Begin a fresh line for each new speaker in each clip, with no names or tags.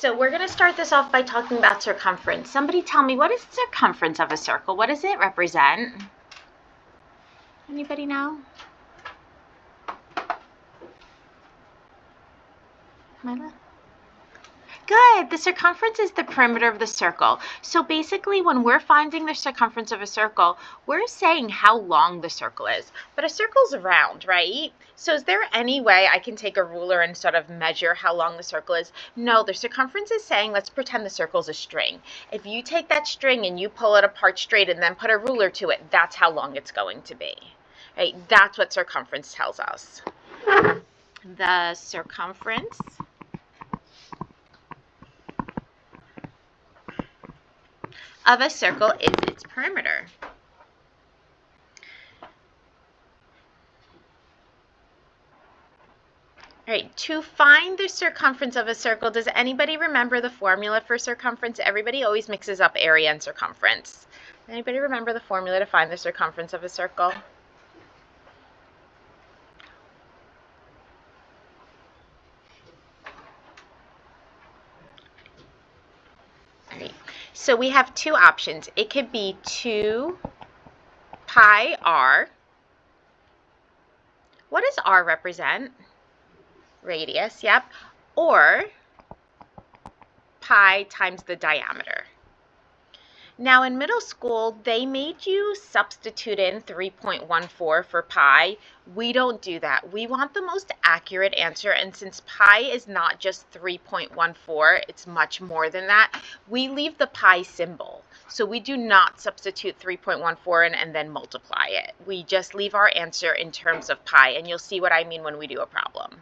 So we're going to start this off by talking about circumference. Somebody tell me, what is the circumference of a circle? What does it represent? Anybody know? Mila? Good. The circumference is the perimeter of the circle. So basically, when we're finding the circumference of a circle, we're saying how long the circle is. But a circle's round, right? So is there any way I can take a ruler and sort of measure how long the circle is? No, the circumference is saying, let's pretend the circle's a string. If you take that string and you pull it apart straight and then put a ruler to it, that's how long it's going to be. Right? That's what circumference tells us. The circumference of a circle is its perimeter. All right, to find the circumference of a circle, does anybody remember the formula for circumference? Everybody always mixes up area and circumference. Anybody remember the formula to find the circumference of a circle? All right, so we have two options. It could be 2 pi r. What does r represent? Radius, yep. Or pi times the diameter. Now in middle school, they made you substitute in 3.14 for pi. We don't do that. We want the most accurate answer, and since pi is not just 3.14, it's much more than that, we leave the pi symbol. So we do not substitute 3.14 in and then multiply it. We just leave our answer in terms of pi, and you'll see what I mean when we do a problem.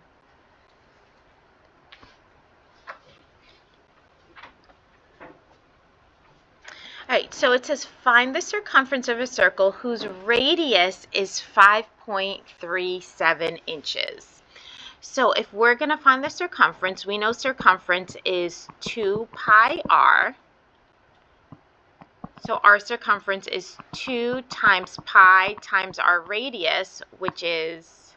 All right, so it says find the circumference of a circle whose radius is 5.37 inches. So if we're going to find the circumference, we know circumference is 2 pi r. So our circumference is 2 times pi times our radius, which is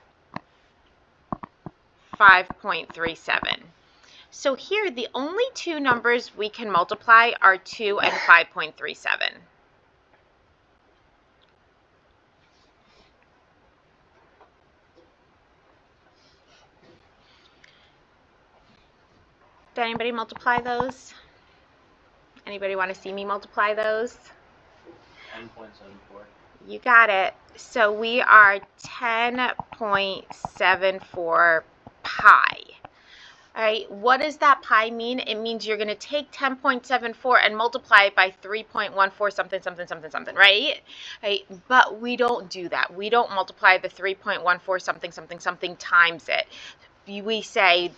5.37. So here, the only two numbers we can multiply are 2 and 5.37. Did anybody multiply those? Anybody want to see me multiply those?
10.74.
You got it. So we are 10.74 pi. All right, what does that pi mean? It means you're going to take 10.74 and multiply it by 3.14 something, something, something, something, right? Right? But we don't do that. We don't multiply the 3.14 something, something, something times it. We say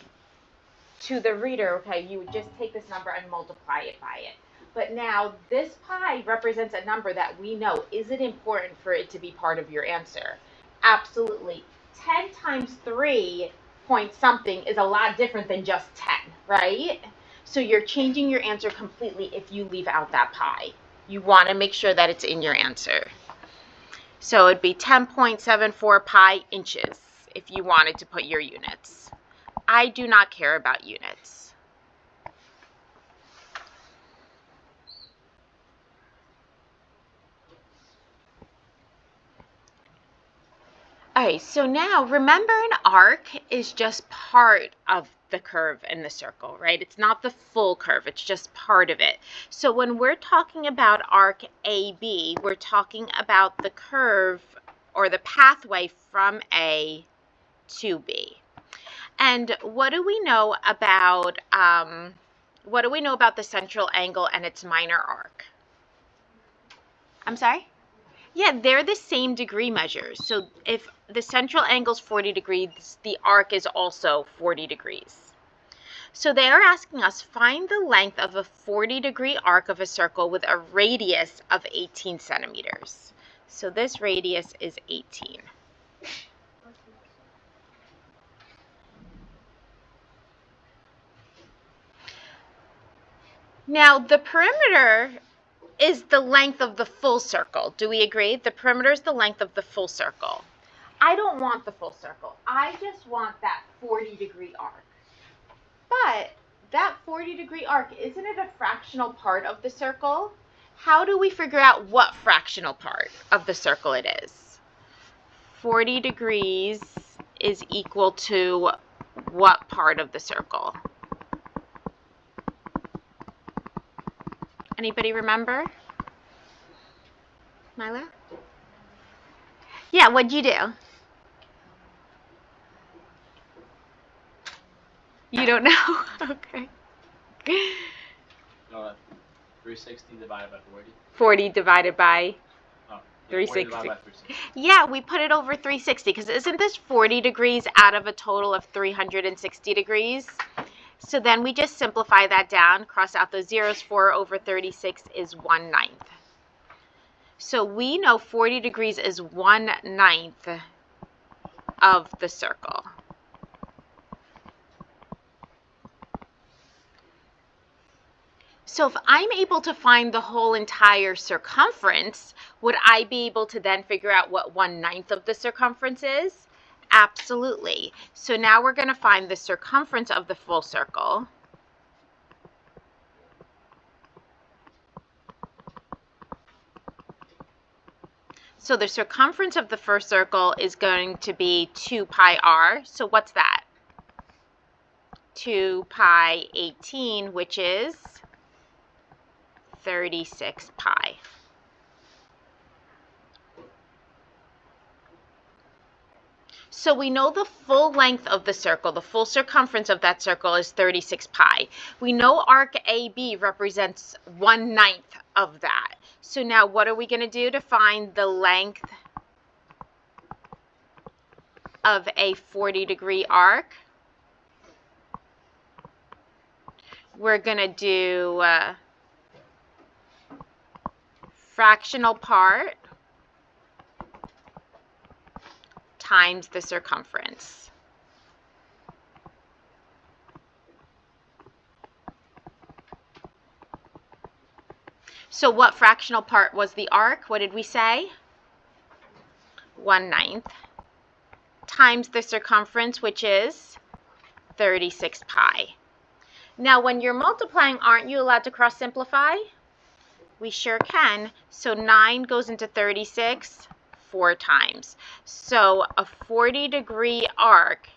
to the reader, okay, you would just take this number and multiply it by it. But now this pi represents a number that we know. Is it important for it to be part of your answer? Absolutely. 10 times 3 point something is a lot different than just 10, right? So you're changing your answer completely if you leave out that pi. You want to make sure that it's in your answer. So it'd be 10.74 pi inches if you wanted to put your units. I do not care about units. All right, so now remember an arc is just part of the curve in the circle, right? It's not the full curve, it's just part of it. So when we're talking about arc AB, we're talking about the curve or the pathway from A to B. And what do we know about the central angle and its minor arc? I'm sorry? Yeah, they're the same degree measures. So if the central angle is 40 degrees, the arc is also 40 degrees. So they are asking us, find the length of a 40-degree arc of a circle with a radius of 18 centimeters. So this radius is 18. Now, the perimeter is the length of the full circle. Do we agree? The perimeter is the length of the full circle. I don't want the full circle. I just want that 40-degree arc. But that 40-degree arc, isn't it a fractional part of the circle? How do we figure out what fractional part of the circle it is? 40 degrees is equal to what part of the circle? Anybody remember? Mila? Yeah, what'd you do? You don't know? Okay.
360 divided by 40.
40 divided by
360.
360. Yeah, we put it over 360 because isn't this 40 degrees out of a total of 360 degrees? So then we just simplify that down, cross out those zeros. 4 over 36 is 1/9. So we know 40 degrees is 1/9 of the circle. So if I'm able to find the whole entire circumference, would I be able to then figure out what 1/9 of the circumference is? Absolutely. So now we're going to find the circumference of the full circle. So the circumference of the first circle is going to be 2 pi r. So what's that? 2 pi 18, which is 36 pi. So we know the full length of the circle, the full circumference of that circle is 36 pi. We know arc AB represents 1/9 of that. So now what are we going to do to find the length of a 40-degree arc? We're going to do fractional part times the circumference. So what fractional part was the arc? What did we say? 1/9 times the circumference, which is 36 pi. Now when you're multiplying, aren't you allowed to cross simplify? We sure can. So 9 goes into 36 4 times. So a 40-degree arc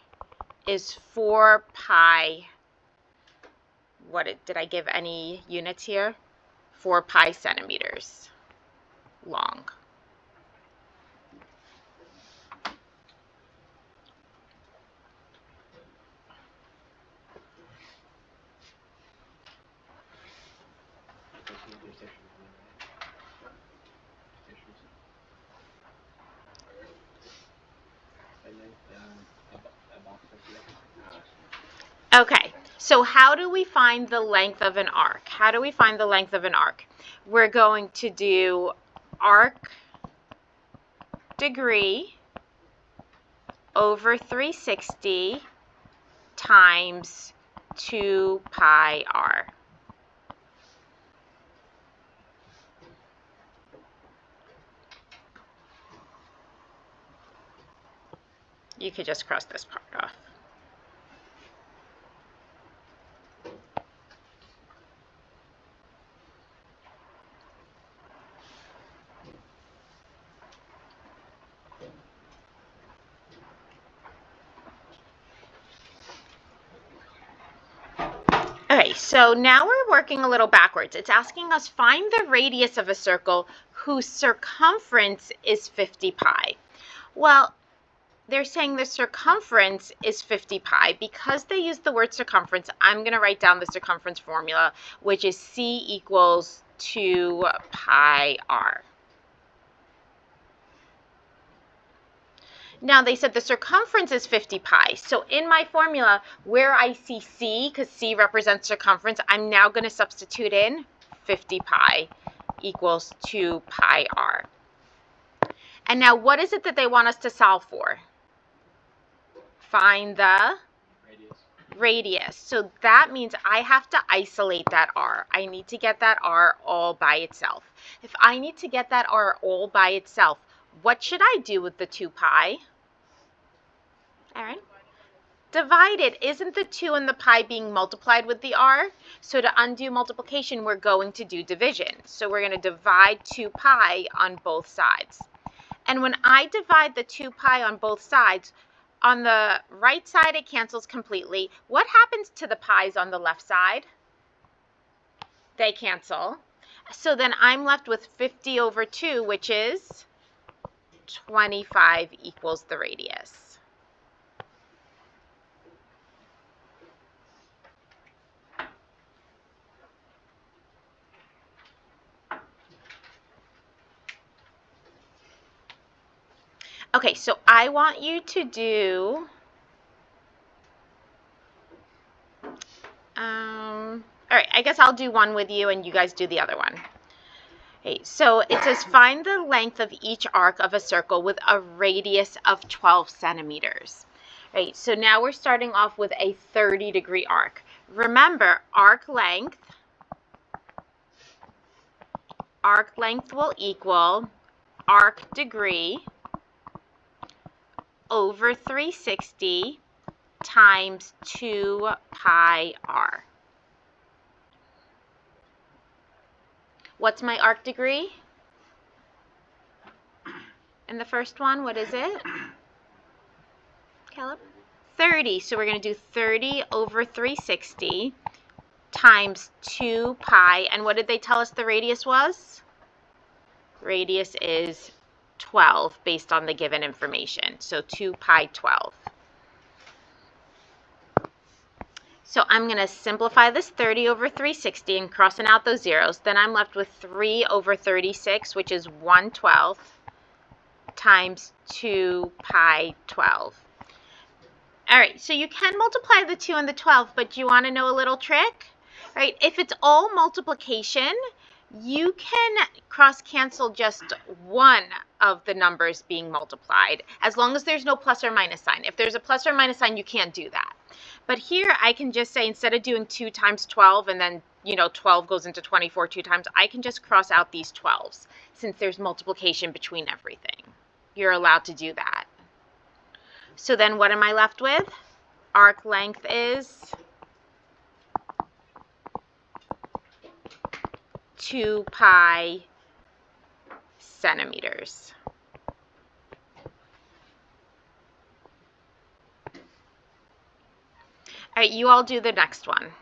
is 4 pi. Did I give any units here? 4 pi centimeters long. Okay, so how do we find the length of an arc? How do we find the length of an arc? We're going to do arc degree over 360 times 2 pi r. You could just cross this part off. Okay, so now we're working a little backwards. It's asking us find the radius of a circle whose circumference is 50 pi. Well, they're saying the circumference is 50 pi. Because they use the word circumference, I'm going to write down the circumference formula, which is C equals 2 pi r. Now they said the circumference is 50 pi. So in my formula, where I see C, because C represents circumference, I'm now going to substitute in 50 pi equals 2 pi r. And now what is it that they want us to solve for? Find the radius. So that means I have to isolate that r. I need to get that r all by itself. If I need to get that r all by itself, what should I do with the 2 pi? Aaron? divided. Isn't the 2 and the pi being multiplied with the r? So to undo multiplication, we're going to do division. So we're going to divide 2 pi on both sides. And when I divide the 2 pi on both sides, on the right side it cancels completely. What happens to the pi's on the left side? They cancel. So then I'm left with 50 over 2, which is 25 equals the radius. Okay, so I want you to do, all right, I guess I'll do one with you and you guys do the other one. Okay, so it says find the length of each arc of a circle with a radius of 12 centimeters. Right, so now we're starting off with a 30-degree arc. Remember, arc length will equal arc degree over 360 times 2 pi r. What's my arc degree? In the first one, what is it? Caleb? 30. So we're going to do 30 over 360 times 2 pi. And what did they tell us the radius was? Radius is 12 based on the given information. So 2 pi 12. So I'm going to simplify this 30 over 360 and crossing out those zeros. Then I'm left with 3 over 36, which is 1/12 times 2 pi 12. All right, so you can multiply the 2 and the 12, but do you want to know a little trick? All right, if it's all multiplication, you can cross-cancel just one of the numbers being multiplied, as long as there's no plus or minus sign. If there's a plus or minus sign, you can't do that. But here I can just say, instead of doing 2 times 12 and then, 12 goes into 24 2 times, I can just cross out these 12s since there's multiplication between everything. You're allowed to do that. So then what am I left with? Arc length is 2 pi centimeters. All right, you all do the next one.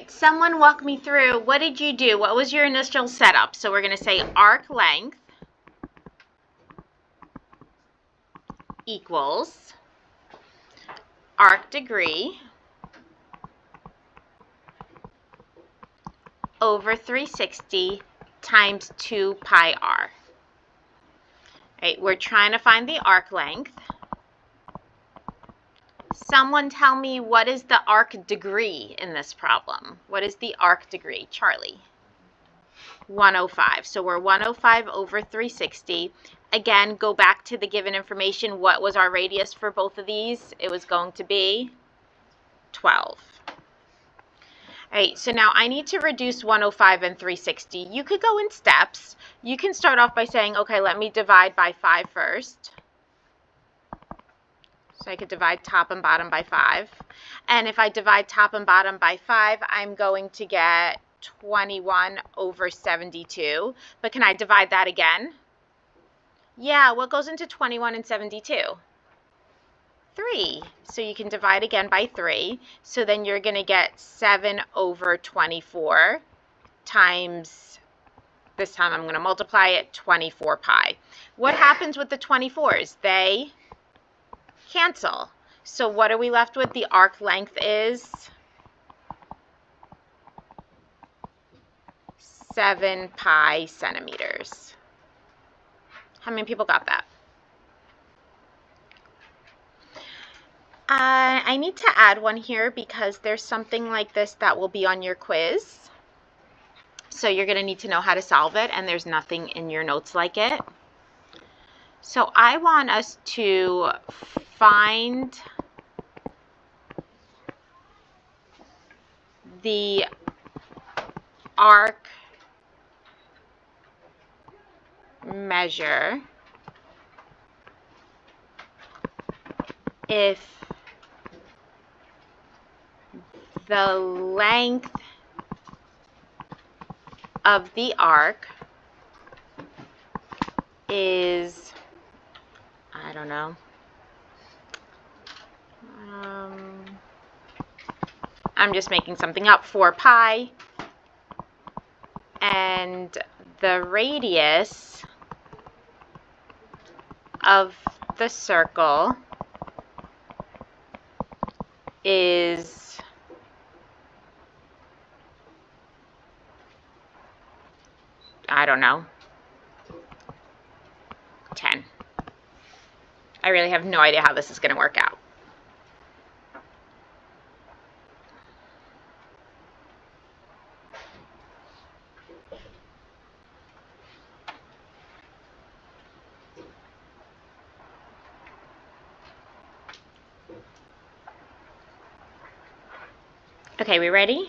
Someone walk me through, what did you do? What was your initial setup? So we're going to say arc length equals arc degree over 360 times 2 pi r. Right, we're trying to find the arc length. Someone tell me, what is the arc degree in this problem? What is the arc degree? Charlie. 105. So we're 105 over 360. Again, go back to the given information. What was our radius for both of these? It was going to be 12. All right, so now I need to reduce 105 and 360. You could go in steps. You can start off by saying, okay, let me divide by 5 first. So I could divide top and bottom by 5. And if I divide top and bottom by 5, I'm going to get 21 over 72. But can I divide that again? Yeah, what goes into 21 and 72? 3. So you can divide again by 3. So then you're going to get 7 over 24 times, this time I'm going to multiply it, 24 pi. What happens with the 24s? They cancel. So what are we left with? The arc length is 7 pi centimeters. How many people got that? I need to add one here because there's something like this that will be on your quiz. So you're going to need to know how to solve it, and there's nothing in your notes like it. So I want us to find the arc measure if the length of the arc is, I don't know, I'm just making something up, 4 pi, and the radius of the circle is, I don't know, 10. I really have no idea how this is going to work out. Okay, we ready?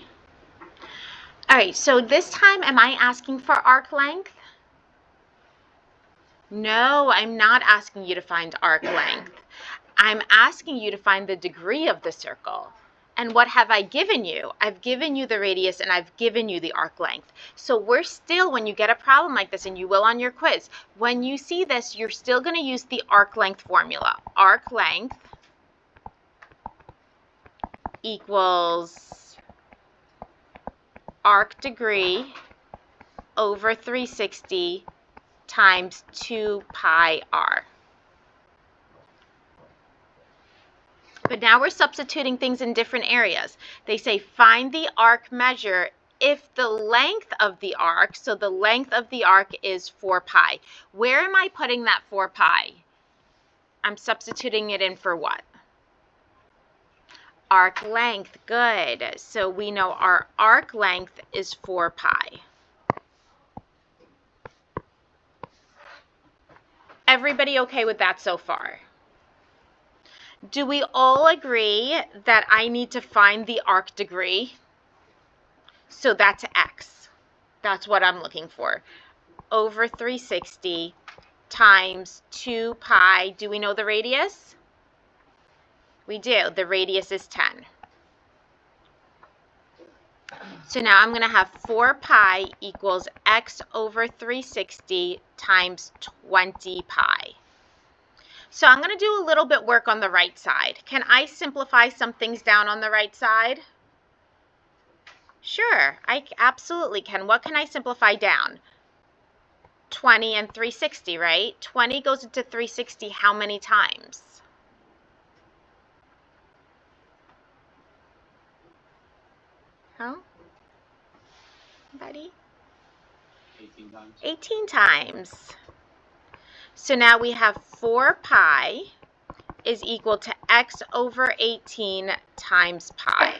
All right, so this time, am I asking for arc length? No, I'm not asking you to find arc length. I'm asking you to find the degree of the circle. And what have I given you? I've given you the radius and I've given you the arc length. So we're still, when you get a problem like this, and you will on your quiz, when you see this, you're still going to use the arc length formula. Arc length equals arc degree over 360 times 2 pi r. But now we're substituting things in different areas. They say find the arc measure if the length of the arc, so the length of the arc is 4 pi. Where am I putting that 4 pi? I'm substituting it in for what? Arc length, good. So we know our arc length is 4 pi. Everybody okay with that so far? Do we all agree that I need to find the arc degree? So that's x. That's what I'm looking for. Over 360 times 2 pi. Do we know the radius? We do. The radius is 10. So now I'm going to have 4 pi equals x over 360 times 20 pi. So I'm going to do a little bit work on the right side. Can I simplify some things down on the right side? Sure, I absolutely can. What can I simplify down? 20 and 360, right? 20 goes into 360 how many times? Huh? Buddy?
18 times.
18 times. So now we have 4 pi is equal to x over 18 times pi.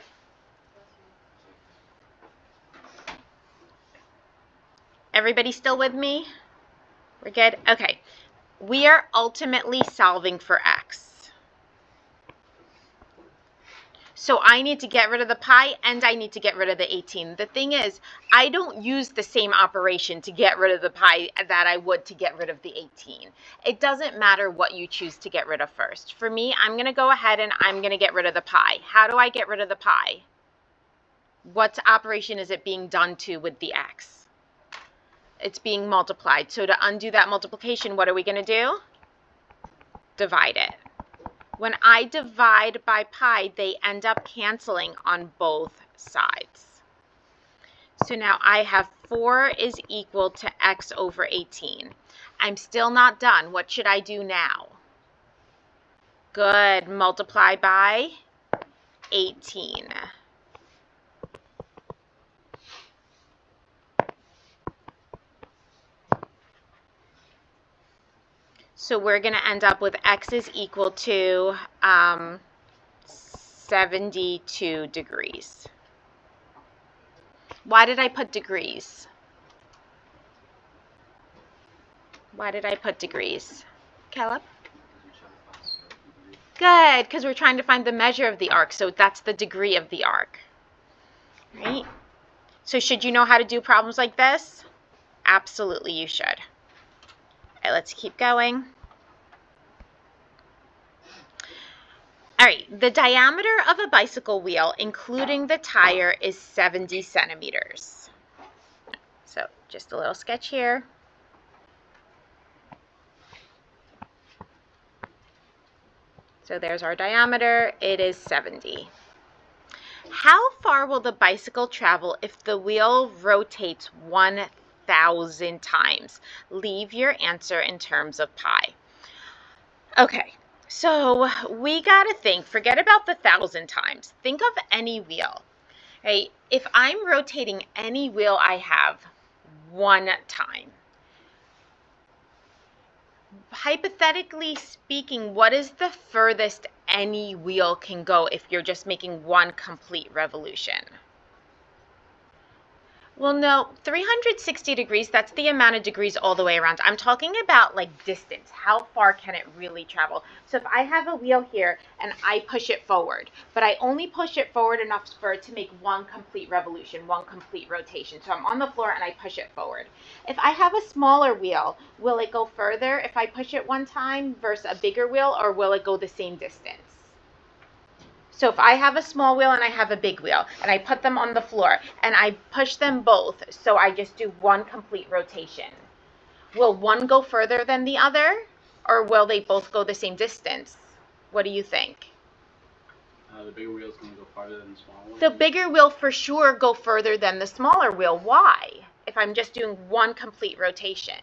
Everybody still with me? We're good? Okay. We are ultimately solving for x. So I need to get rid of the pi and I need to get rid of the 18. The thing is, I don't use the same operation to get rid of the pi that I would to get rid of the 18. It doesn't matter what you choose to get rid of first. For me, I'm going to go ahead and I'm going to get rid of the pi. How do I get rid of the pi? What operation is it being done to with the x? It's being multiplied. So to undo that multiplication, what are we going to do? Divide it. When I divide by pi, they end up canceling on both sides. So now I have 4 is equal to x over 18. I'm still not done. What should I do now? Good. Multiply by 18. So we're going to end up with x is equal to 72 degrees. Why did I put degrees? Why did I put degrees? Caleb? Good, because we're trying to find the measure of the arc, so that's the degree of the arc. Right? So should you know how to do problems like this? Absolutely you should. All right, let's keep going. All right, the diameter of a bicycle wheel, including the tire, is 70 centimeters. So just a little sketch here. So there's our diameter. It is 70. How far will the bicycle travel if the wheel rotates 1,000 times? Leave your answer in terms of pi. Okay, so we got to think, forget about the 1,000 times. Think of any wheel. Right? If I'm rotating any wheel I have one time, hypothetically speaking, what is the furthest any wheel can go if you're just making one complete revolution? Well, no, 360 degrees, that's the amount of degrees all the way around. I'm talking about like distance. How far can it really travel? So if I have a wheel here and I push it forward, but I only push it forward enough for it to make one complete revolution, one complete rotation. So I'm on the floor and I push it forward. If I have a smaller wheel, will it go further if I push it one time versus a bigger wheel, or will it go the same distance? So if I have a small wheel and I have a big wheel and I put them on the floor and I push them both, so I just do one complete rotation, will one go further than the other, or will they both go the same distance? What do you think?
The bigger wheel is going to go farther than the smaller one?
The bigger wheel for sure go further than the smaller wheel. Why? If I'm just doing one complete rotation.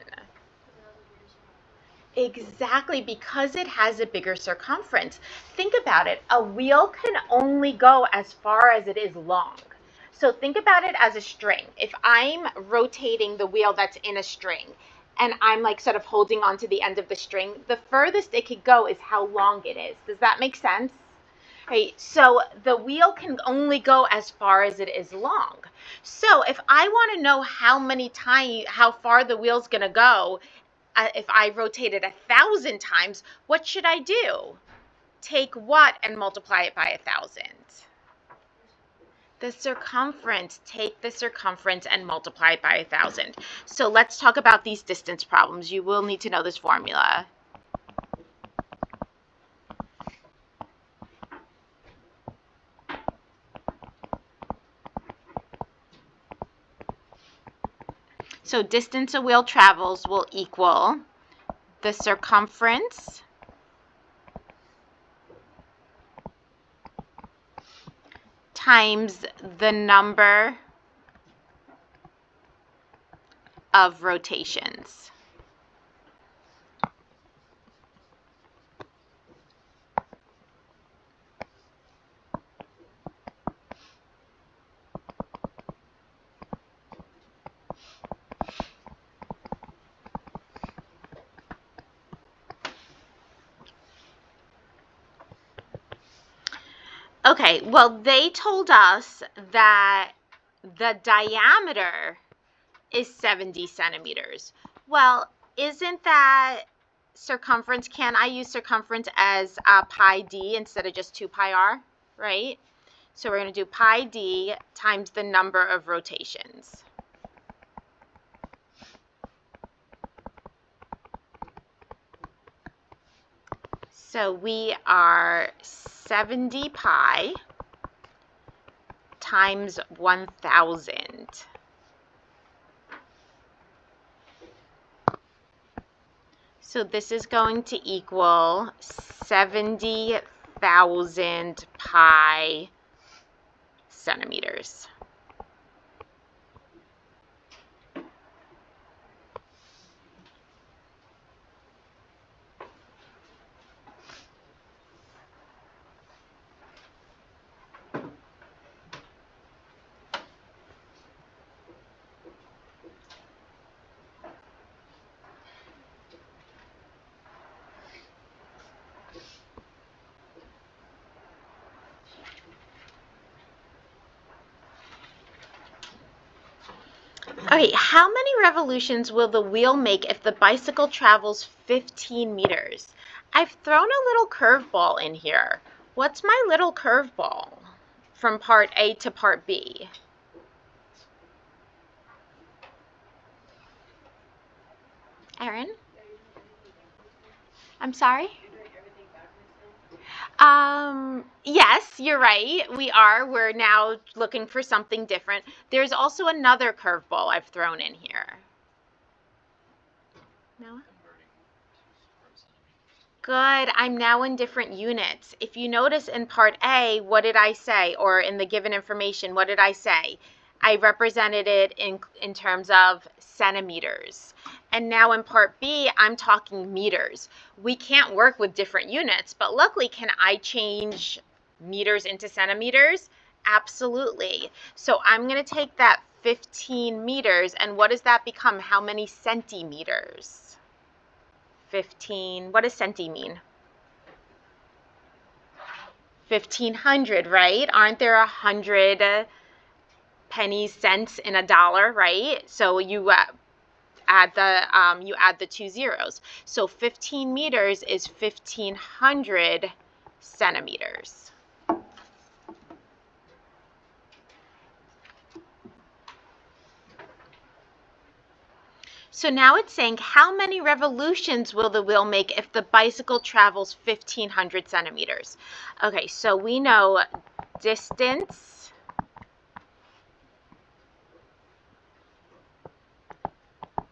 Exactly, because it has a bigger circumference. Think about it. A wheel can only go as far as it is long. So think about it as a string. If I'm rotating the wheel that's in a string and I'm like sort of holding on to the end of the string, the furthest it could go is how long it is. Does that make sense? Right, so the wheel can only go as far as it is long. So if I want to know how far the wheel's going to go, if I rotate it 1,000 times, what should I do? Take what and multiply it by 1,000? The circumference. Take the circumference and multiply it by 1,000. So let's talk about these distance problems. You will need to know this formula. So distance a wheel travels will equal the circumference times the number of rotations. Okay, well, they told us that the diameter is 70 centimeters. Well, isn't that circumference? Can I use circumference as pi d instead of just 2 pi r, right? So we're going to do pi d times the number of rotations. So we are 70 pi times 1,000. So this is going to equal 70,000 pi centimeters. Okay, how many revolutions will the wheel make if the bicycle travels 15 meters? I've thrown a little curveball in here. What's my little curveball from part A to part B? Erin? I'm sorry? Yes, you're right. We are. We're now looking for something different. There's also another curveball I've thrown in here. No? Good. I'm now in different units. If you notice in part A, what did I say? Or in the given information, what did I say? I represented it in terms of centimeters. And now in part B, I'm talking meters. We can't work with different units, but luckily, can I change meters into centimeters? Absolutely. So I'm going to take that 15 meters, and what does that become? How many centimeters? 15, what does centi mean? 1,500, right? Aren't there 100 pennies, cents in a dollar, right? So you add the 2 zeros. So 15 meters is 1,500 centimeters. So now it's saying how many revolutions will the wheel make if the bicycle travels 1,500 centimeters? Okay, so we know distance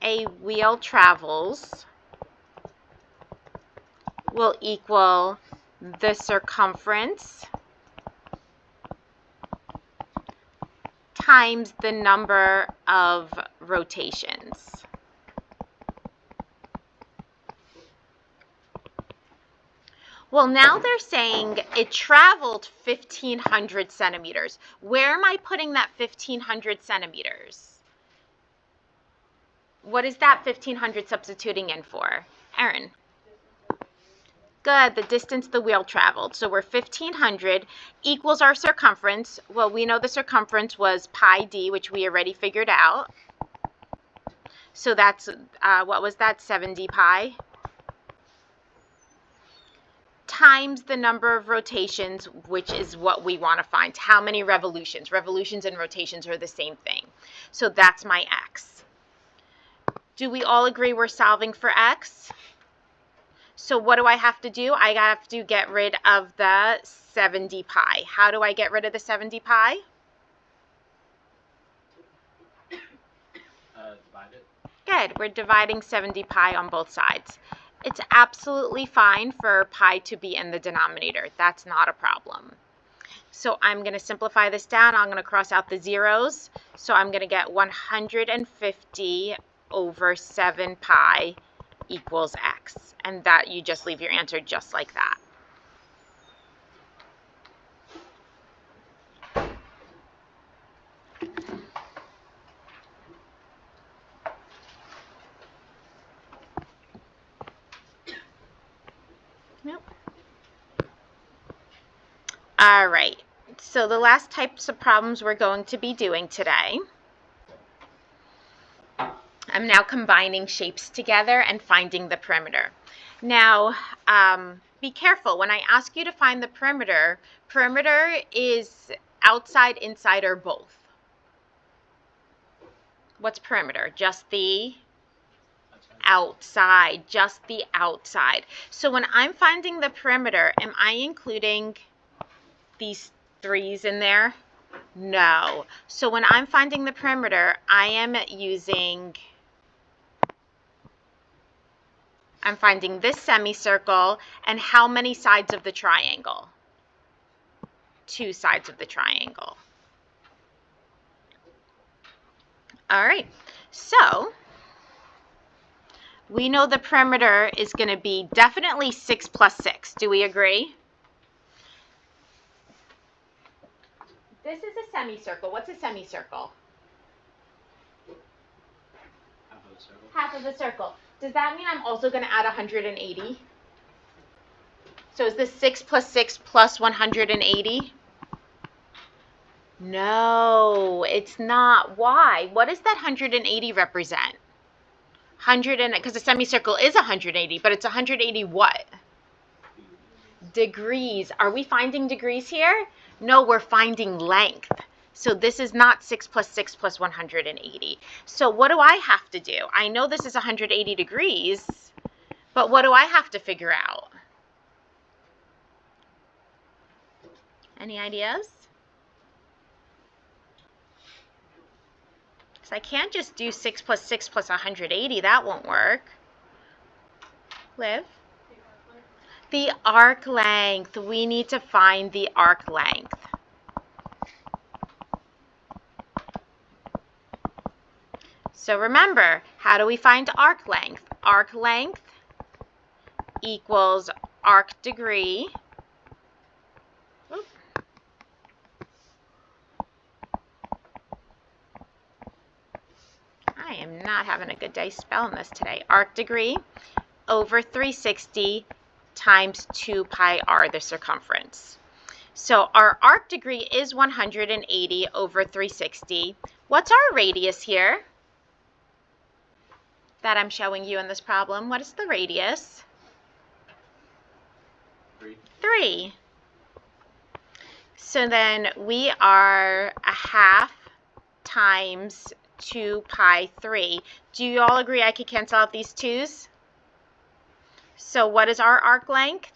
a wheel travels will equal the circumference times the number of rotations. Well, now they're saying it traveled 1,500 centimeters. Where am I putting that 1,500 centimeters? What is that 1,500 substituting in for? Erin? Good, the distance the wheel traveled. So we're 1,500 equals our circumference. Well, we know the circumference was pi d, which we already figured out. So that's, what was that, 70 pi? Times the number of rotations, which is what we want to find. How many revolutions? Revolutions and rotations are the same thing. So that's my x. Do we all agree we're solving for x? So what do I have to do? I have to get rid of the 70 pi. How do I get rid of the 70 pi?
Divide it.
Good. We're dividing 70 pi on both sides. It's absolutely fine for pi to be in the denominator. That's not a problem. So I'm going to simplify this down. I'm going to cross out the zeros. So I'm going to get 150 over 7 pi equals x. And that you just leave your answer just like that. Nope. All right. So the last types of problems we're going to be doing today, I'm now combining shapes together and finding the perimeter. Now, be careful. When I ask you to find the perimeter, perimeter is outside, inside, or both. What's perimeter? Just the outside, just the outside. So when I'm finding the perimeter, am I including these threes in there? No. So when I'm finding the perimeter, I'm finding this semicircle, and how many sides of the triangle? 2 sides of the triangle. All right, so we know the perimeter is going to be definitely 6 plus 6. Do we agree? This is a semicircle. What's a semicircle?
Half of the circle.
Half of the circle. Does that mean I'm also going to add 180? So is this 6 plus 6 plus 180? No, it's not. Why? What does that 180 represent? Because a semicircle is 180, but it's 180 what? Degrees. Are we finding degrees here? No, we're finding length. So this is not 6 plus 6 plus 180. So what do I have to do? I know this is 180 degrees, but what do I have to figure out? Any ideas? So I can't just do 6 plus 6 plus 180. That won't work. Liv? The arc length. We need to find the arc length. So remember, how do we find arc length? Arc length equals arc degree. I am not having a good day spelling this today. Arc degree over 360 times 2 pi r, the circumference. So our arc degree is 180 over 360. What's our radius here that I'm showing you in this problem? What is the radius? 3. So then we are a half times 2 pi 3. Do you all agree I could cancel out these 2's? So what is our arc length?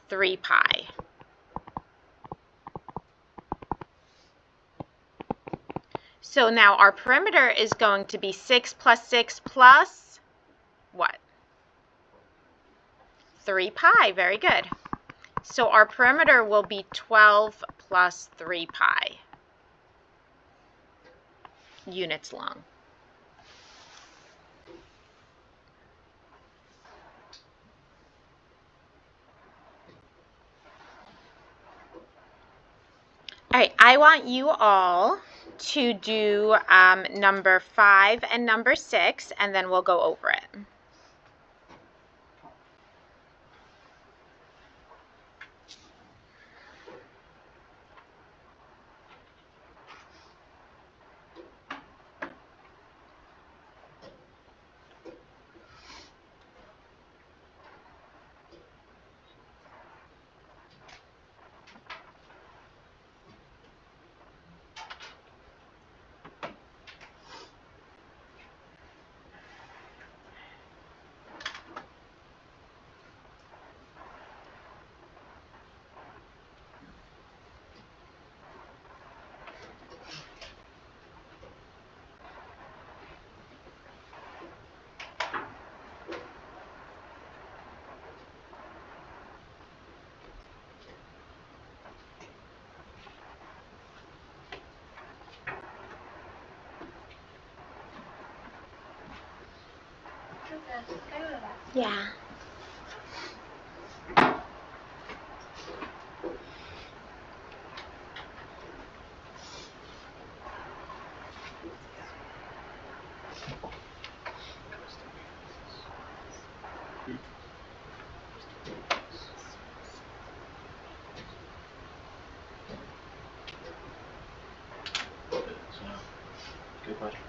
3 pi. So now our perimeter is going to be 6 plus 6 plus what? 3 pi. Very good. So our perimeter will be 12 plus 3 pi units long. All right, I want you all to do number 5 and number 6, and then we'll go over it. Yeah.
Good question.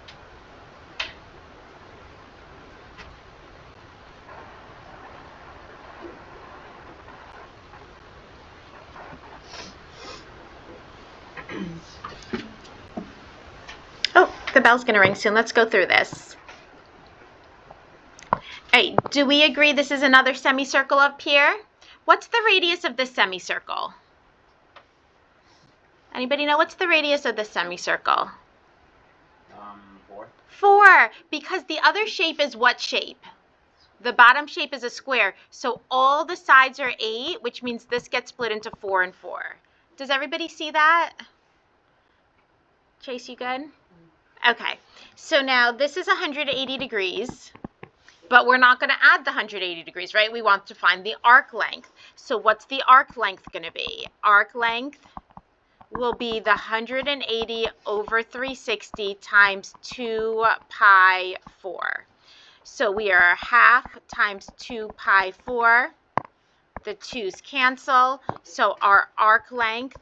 Oh, the bell's going to ring soon. Let's go through this. All right, do we agree this is another semicircle up here? What's the radius of this semicircle? Anybody know what's the radius of this semicircle?
4.
4, because the other shape is what shape? The bottom shape is a square, so all the sides are 8, which means this gets split into 4 and 4. Does everybody see that? Chase, you good? Okay, so now this is 180 degrees, but we're not going to add the 180 degrees, right? We want to find the arc length. So what's the arc length going to be? Arc length will be the 180 over 360 times 2 pi 4. So we are half times 2 pi 4. The 2's cancel. So our arc length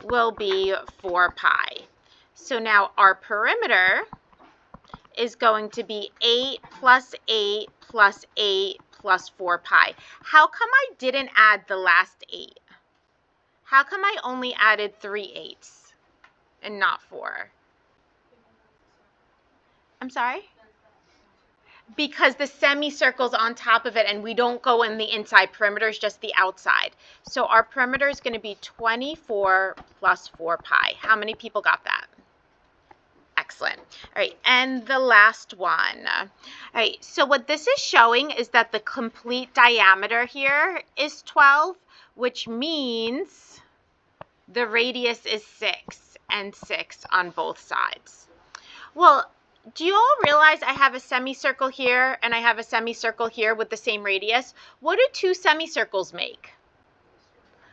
will be 4 pi. So now our perimeter is going to be 8 plus 8 plus 8 plus 4 pi. How come I didn't add the last 8? How come I only added 3/8 and not 4? I'm sorry? Because the semicircle's on top of it and we don't go in the inside. Perimeter is just the outside. So our perimeter is going to be 24 plus 4 pi. How many people got that? Excellent. All right, and the last one. All right, so what this is showing is that the complete diameter here is 12, which means the radius is 6 and 6 on both sides. Well, do you all realize I have a semicircle here and I have a semicircle here with the same radius? What do 2 semicircles make?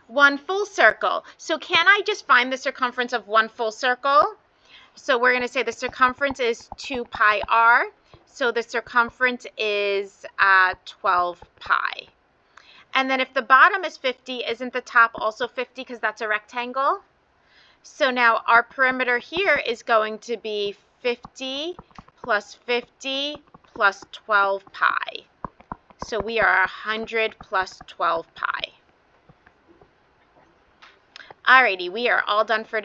1 full circle. So can I just find the circumference of 1 full circle? So we're going to say the circumference is 2 pi r. So the circumference is 12 pi. And then if the bottom is 50, isn't the top also 50 because that's a rectangle? So now our perimeter here is going to be 50 plus 50 plus 12 pi. So we are 100 plus 12 pi. Alrighty, we are all done for today.